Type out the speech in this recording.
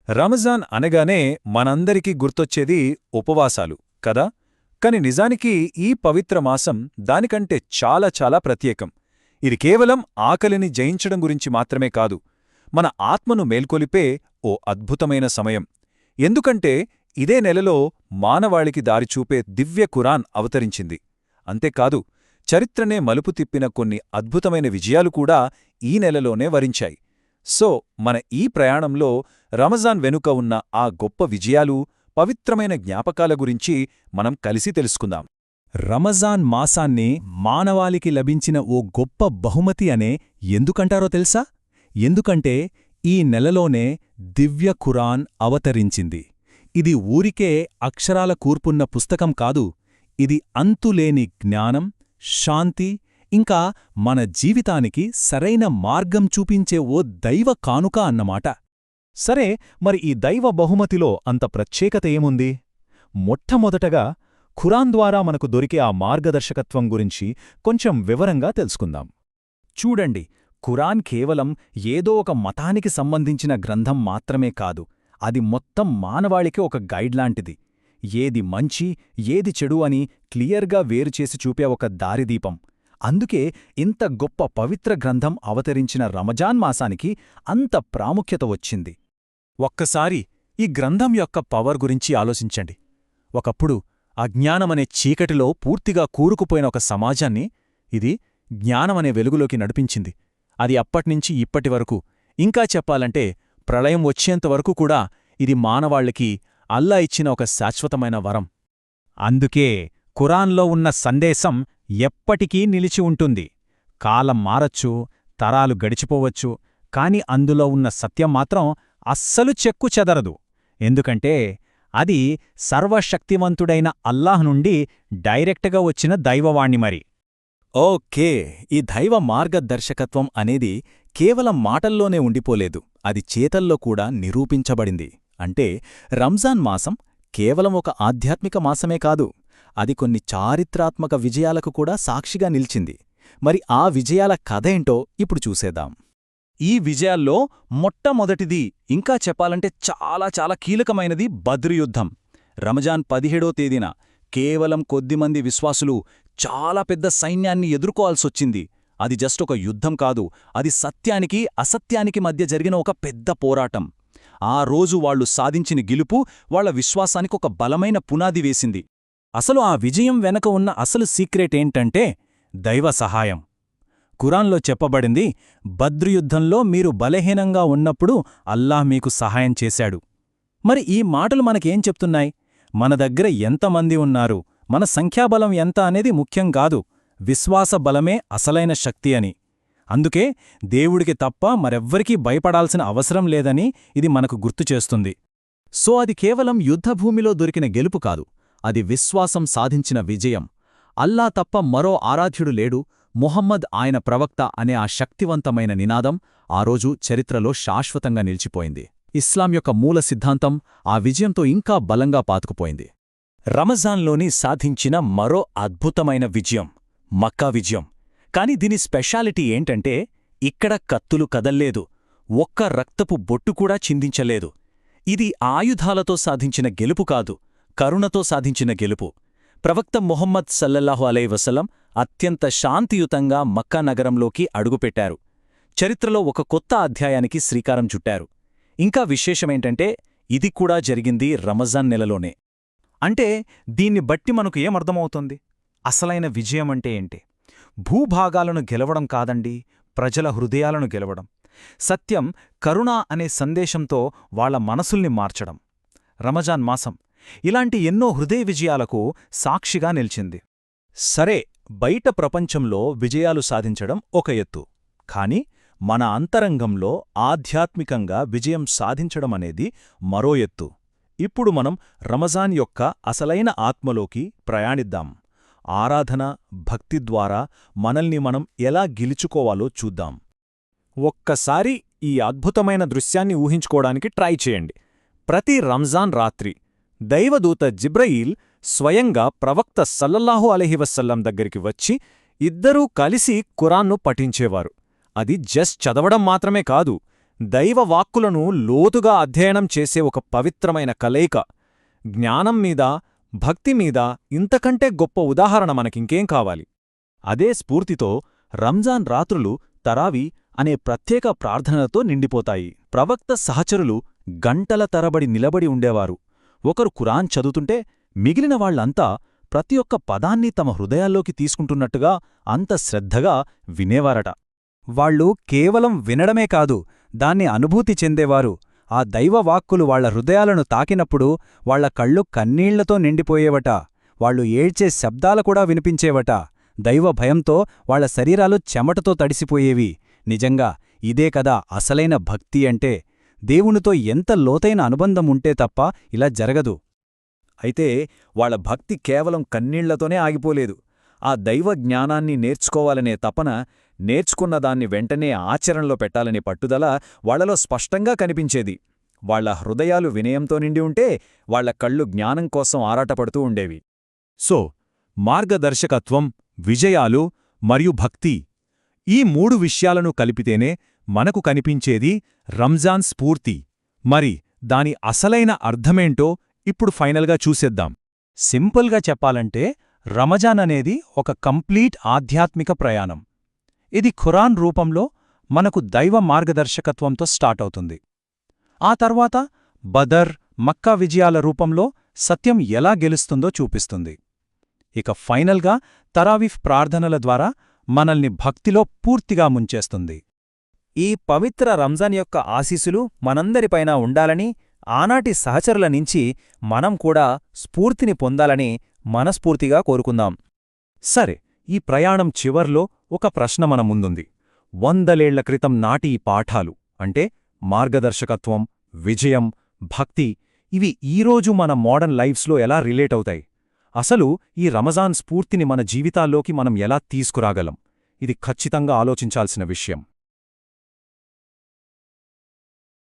రంజాన్ అనగానే మనందరికీ గుర్తొచ్చేది ఉపవాసాలు కదా. కాని నిజానికి ఈ పవిత్ర మాసం దానికంటే చాలా చాలా ప్రత్యేకం. ఇది కేవలం ఆకలిని జయించడం గురించి మాత్రమే కాదు, మన ఆత్మను మేల్కొలిపే ఓ అద్భుతమైన సమయం. ఎందుకంటే ఇదే నెలలో మానవాళికి దారిచూపే దివ్య ఖురాన్ అవతరించింది. అంతేకాదు, చరిత్రనే మలుపు తిప్పిన కొన్ని అద్భుతమైన విజయాలు కూడా ఈ నెలలోనే వరించాయి. సో మన ఈ ప్రయాణంలో రంజాన్ వెనుక ఉన్న ఆ గొప్ప విజయాలు, పవిత్రమైన జ్ఞాపకాల గురించి మనం కలిసి తెలుసుకుందాం. రమజాన్ మాసాన్ని మానవాళికి లభించిన ఓ గొప్ప బహుమతి అనే ఎందుకంటారో తెలుసా? ఎందుకంటే ఈ నెలలోనే దివ్య ఖురాన్ అవతరించింది. ఇది ఊరికే అక్షరాల కూర్పున్న పుస్తకం కాదు, ఇది అంతులేని జ్ఞానం, శాంతి, ఇంకా మన జీవితానికి సరైన మార్గం చూపించే ఓ దైవ కానుక అన్నమాట. సరే, మరి ఈ దైవ బహుమతిలో అంత ప్రత్యేకత ఏముంది? మొట్టమొదటగా ఖురాన్ ద్వారా మనకు దొరికే ఆ మార్గదర్శకత్వం గురించి కొంచెం వివరంగా తెలుసుకుందాం. చూడండి, ఖురాన్ కేవలం ఏదో ఒక మతానికి సంబంధించిన గ్రంథం మాత్రమే కాదు, అది మొత్తం మానవాళికి ఒక గైడ్లాంటిది. ఏది మంచి, ఏది చెడు అని క్లియర్గా వేరుచేసి చూపే ఒక దారిదీపం. అందుకే ఇంత గొప్ప పవిత్ర గ్రంథం అవతరించిన రంజాన్ మాసానికి అంత ప్రాముఖ్యత వచ్చింది. ఒక్కసారి ఈ గ్రంథం యొక్క పవర్ గురించి ఆలోచించండి. ఒకప్పుడు అజ్ఞానమనే చీకటిలో పూర్తిగా కూరుకుపోయిన ఒక సమాజాన్ని ఇది జ్ఞానమనే వెలుగులోకి నడిపించింది. అది అప్పట్నుంచి ఇప్పటివరకు, ఇంకా చెప్పాలంటే ప్రళయం వచ్చేంతవరకు కూడా ఇది మానవాళ్లకి అల్లా ఇచ్చిన ఒక శాశ్వతమైన వరం. అందుకే ఖురాన్లో ఉన్న సందేశం ఎప్పటికీ నిలిచి ఉంటుంది. కాలం మారచ్చు, తరాలు గడిచిపోవచ్చు, కాని అందులో ఉన్న సత్యం మాత్రం అస్సలు చెక్కు చెదరదు. ఎందుకంటే అది సర్వశక్తివంతుడైన అల్లాహ్ నుండి డైరెక్ట్గా వచ్చిన దైవవాణ్ణి మరి. ఓకే, ఈ దైవ మార్గదర్శకత్వం అనేది కేవలం మాటల్లోనే ఉండిపోలేదు, అది చేతల్లో కూడా నిరూపించబడింది. అంటే రంజాన్ మాసం కేవలం ఒక ఆధ్యాత్మిక మాసమే కాదు, అది కొన్ని చారిత్రాత్మక విజయాలకు కూడా సాక్షిగా నిలిచింది. మరి ఆ విజయాల కథేంటో ఇప్పుడు చూసేద్దాం. ఈ విజయాల్లో మొట్టమొదటిది, ఇంకా చెప్పాలంటే చాలా చాలా కీలకమైనది బద్ర్ యుద్ధం. రంజాన్ 17వ తేదీన కేవలం కొద్దిమంది విశ్వాసులు చాలా పెద్ద సైన్యాన్ని ఎదుర్కోవాల్సొచ్చింది. అది జస్ట్ ఒక యుద్ధం కాదు, అది సత్యానికి అసత్యానికి మధ్య జరిగిన ఒక పెద్ద పోరాటం. ఆ రోజు వాళ్లు సాధించిన గెలుపు వాళ్ల విశ్వాసానికి ఒక బలమైన పునాది వేసింది. అసలు ఆ విజయం వెనక ఉన్న అసలు సీక్రెట్ ఏంటంటే దైవ సహాయం. ఖురాన్లో చెప్పబడింది, బద్ర్ యుద్ధంలో మీరు బలహీనంగా ఉన్నప్పుడు అల్లాహ్ మీకు సహాయం చేశాడు. మరి ఈ మాటలు మనకేం చెప్తున్నాయి? మన దగ్గర ఎంతమంది ఉన్నారు, మన సంఖ్యాబలం ఎంత అనేది ముఖ్యం కాదు, విశ్వాస బలమే అసలైన శక్తి అని. అందుకే దేవుడికి తప్ప మరెవ్వరికీ భయపడాల్సిన అవసరం లేదని ఇది మనకు గుర్తుచేస్తుంది. సో అది కేవలం యుద్ధభూమిలో దొరికిన గెలుపు కాదు, అది విశ్వాసం సాధించిన విజయం. అల్లా తప్ప మరో ఆరాధ్యుడు లేడు, ముహమ్మద్ ఆయన ప్రవక్త అనే ఆ శక్తివంతమైన నినాదం ఆ రోజు చరిత్రలో శాశ్వతంగా నిలిచిపోయింది. ఇస్లాం యొక్క మూల సిద్ధాంతం ఆ విజయంతో ఇంకా బలంగా పాతుకుపోయింది. రంజాన్లోని సాధించిన మరో అద్భుతమైన విజయం మక్కా విజయం. కాని దీని స్పెషాలిటీ ఏంటంటే ఇక్కడ కత్తులు కదల్లేదు, ఒక్క రక్తపు బొట్టు కూడా చిందించలేదు. ఇది ఆయుధాలతో సాధించిన గెలుపు కాదు, కరుణతో సాధించిన గెలుపు. ప్రవక్త ముహమ్మద్ సల్లల్లాహు అలైహి వసల్లం అత్యంత శాంతియుతంగా మక్కా నగరంలోకి అడుగుపెట్టారు. చరిత్రలో ఒక కొత్త అధ్యాయానికి శ్రీకారం చుట్టారు. ఇంకా విశేషమేంటంటే ఇది కూడా జరిగింది రంజాన్ నెలలోనే. అంటే దీన్ని బట్టి మనకు ఏమర్థమవుతుంది? అసలైన విజయమంటే ఏంటి? భూభాగాలను గెలవడం కాదండి, ప్రజల హృదయాలను గెలవడం. సత్యం, కరుణ అనే సందేశంతో వాళ్ల మనసుల్ని మార్చడం. రంజాన్ మాసం ఇలాంటి ఎన్నో హృదయ విజయాలకు సాక్షిగా నిలిచింది. సరే, బయట ప్రపంచంలో విజయాలు సాధించడం ఒక ఎత్తు, కాని మన అంతరంగంలో ఆధ్యాత్మికంగా విజయం సాధించడమనేది మరో ఎత్తు. ఇప్పుడు మనం రంజాన్ యొక్క అసలైన ఆత్మలోకి ప్రయాణిద్దాం. ఆరాధన, భక్తి ద్వారా మనల్ని మనం ఎలా గెలుచుకోవాలో చూద్దాం. ఒక్కసారి ఈ అద్భుతమైన దృశ్యాన్ని ఊహించుకోవడానికి ట్రై చేయండి. ప్రతి రంజాన్ రాత్రి దైవదూత జిబ్రయీల్ స్వయంగా ప్రవక్త సల్లల్లాహు అలైహి వసల్లం దగ్గరికి వచ్చి ఇద్దరూ కలిసి ఖురాన్ను పఠించేవారు. అది జస్ట్ చదవడం మాత్రమే కాదు, దైవ వాక్కులను లోతుగా అధ్యయనం చేసే ఒక పవిత్రమైన కలయిక. జ్ఞానం మీద, భక్తి మీద ఇంతకంటే గొప్ప ఉదాహరణ మనకింకేం కావాలి? అదే స్ఫూర్తితో రంజాన్ రాత్రులు తరావీ అనే ప్రత్యేక ప్రార్థనలతో నిండిపోతాయి. ప్రవక్త సహచరులు గంటల తరబడి నిలబడి ఉండేవారు. ఒకరు ఖురాన్ చదువుతుంటే మిగిలిన వాళ్లంతా ప్రతి ఒక్క పదాన్ని తమ హృదయాల్లోకి తీసుకుంటున్నట్టుగా అంత శ్రద్ధగా వినేవారట. వాళ్ళు కేవలం వినడమే కాదు, దాన్ని అనుభూతి చెందేవారు. ఆ దైవవాక్కులు వాళ్ల హృదయాలను తాకినప్పుడు వాళ్ల కళ్ళు కన్నీళ్లతో నిండిపోయేవట. వాళ్ళు ఏడ్చే శబ్దాలు కూడా వినిపించేవట. దైవ భయంతో వాళ్ల శరీరాలు చెమటతో తడిసిపోయేవి. నిజంగా ఇదే కదా అసలైన భక్తి అంటే. దేవునితో ఎంత లోతైన అనుబంధం ఉంటే తప్ప ఇలా జరగదు. అయితే వాళ్ల భక్తి కేవలం కన్నీళ్లతోనే ఆగిపోలేదు. ఆ దైవ జ్ఞానాన్ని నేర్చుకోవాలనే తపన, నేర్చుకున్నదాన్ని వెంటనే ఆచరణలో పెట్టాలనే పట్టుదల వాళ్లలో స్పష్టంగా కనిపించేది. వాళ్ల హృదయాలు వినయంతో నిండి ఉంటే వాళ్ల కళ్ళు జ్ఞానం కోసం ఆరాటపడుతూ ఉండేవి. సో, మార్గదర్శకత్వం, విజయాలు మరియు భక్తి, ఈ 3 విషయాలను కలిపితేనే మనకు కనిపించేది రంజాన్ స్ఫూర్తి. మరి దాని అసలైన అర్థమేంటో ఇప్పుడు ఫైనల్గా చూసేద్దాం. సింపుల్గా చెప్పాలంటే రమజాన్ అనేది ఒక కంప్లీట్ ఆధ్యాత్మిక ప్రయాణం. ఇది ఖురాన్ రూపంలో మనకు దైవ మార్గదర్శకత్వంతో స్టార్ట్ అవుతుంది. ఆ తర్వాత బదర్, మక్కా విజయాల రూపంలో సత్యం ఎలా గెలుస్తుందో చూపిస్తుంది. ఇక ఫైనల్గా తరావీఫ్ ప్రార్థనల ద్వారా మనల్ని భక్తిలో పూర్తిగా ముంచేస్తుంది. ఈ పవిత్ర రంజాన్ యొక్క ఆశీస్సులు మనందరిపైన ఉండాలని, ఆనాటి సహచరుల నుంచి మనం కూడా స్ఫూర్తిని పొందాలని మనస్ఫూర్తిగా కోరుకుందాం. సరే, ఈ ప్రయాణం చివర్లో ఒక ప్రశ్న మన ముందుంది. 100 క్రితం నాటి ఈ పాఠాలు అంటే మార్గదర్శకత్వం, విజయం, భక్తి, ఇవి ఈరోజు మన మోడర్న్ లైఫ్స్లో ఎలా రిలేట్ అవుతాయి? అసలు ఈ రమజాన్ స్ఫూర్తిని మన జీవితాల్లోకి మనం ఎలా తీసుకురాగలం? ఇది ఖచ్చితంగా ఆలోచించాల్సిన విషయం.